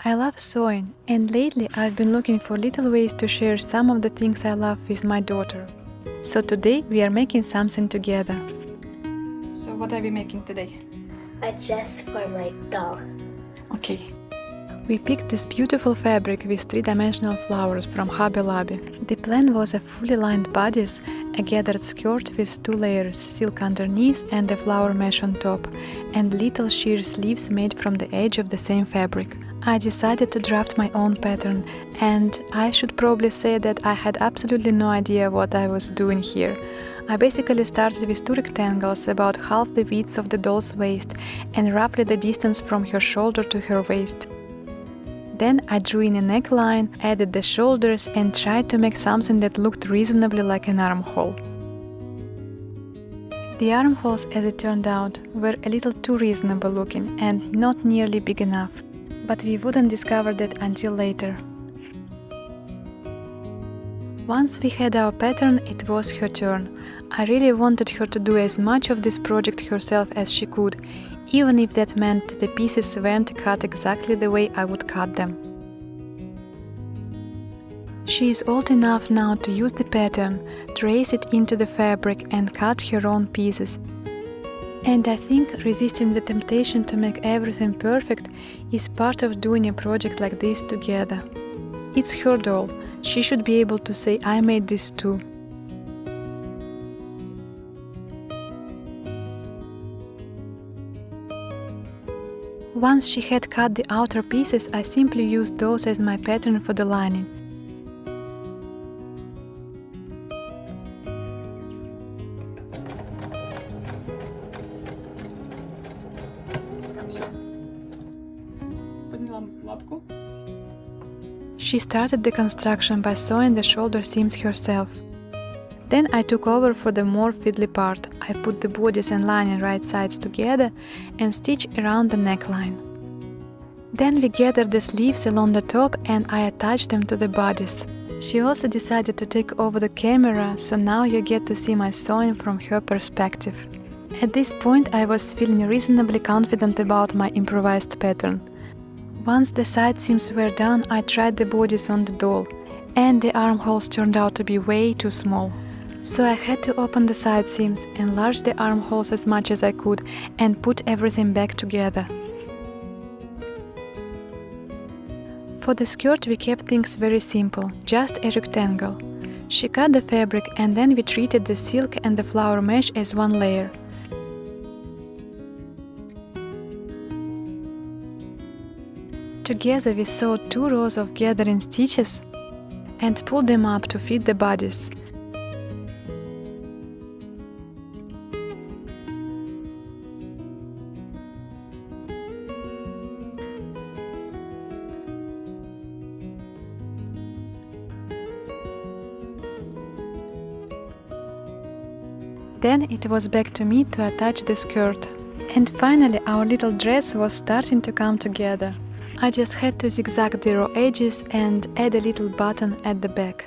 I love sewing, and lately I've been looking for little ways to share some of the things I love with my daughter. So today we are making something together. So what are we making today? A dress for my doll. Okay. We picked this beautiful fabric with three-dimensional flowers from Hobby Lobby. The plan was a fully lined bodice, a gathered skirt with 2 layers, silk underneath and a flower mesh on top, and little sheer sleeves made from the edge of the same fabric. I decided to draft my own pattern, and I should probably say that I had absolutely no idea what I was doing here. I basically started with 2 rectangles about half the width of the doll's waist and roughly the distance from her shoulder to her waist. Then I drew in a neckline, added the shoulders and tried to make something that looked reasonably like an armhole. The armholes, as it turned out, were a little too reasonable looking and not nearly big enough, but we wouldn't discover that until later. Once we had our pattern, it was her turn. I really wanted her to do as much of this project herself as she could, even if that meant the pieces weren't cut exactly the way I would cut them. She is old enough now to use the pattern, trace it into the fabric and cut her own pieces. And I think resisting the temptation to make everything perfect is part of doing a project like this together. It's her doll. She should be able to say, "I made this too." Once she had cut the outer pieces, I simply used those as my pattern for the lining. She started the construction by sewing the shoulder seams herself. Then I took over for the more fiddly part. I put the bodice and lining right sides together and stitched around the neckline. Then we gathered the sleeves along the top and I attached them to the bodice. She also decided to take over the camera, so now you get to see my sewing from her perspective. At this point I was feeling reasonably confident about my improvised pattern. Once the side seams were done, I tried the bodice on the doll, and the armholes turned out to be way too small. So I had to open the side seams, enlarge the armholes as much as I could, and put everything back together. For the skirt we kept things very simple, just a rectangle. She cut the fabric and then we treated the silk and the flower mesh as one layer. Together we sewed 2 rows of gathering stitches and pulled them up to fit the bodice. Then it was back to me to attach the skirt. And finally our little dress was starting to come together. I just had to zigzag the raw edges and add a little button at the back.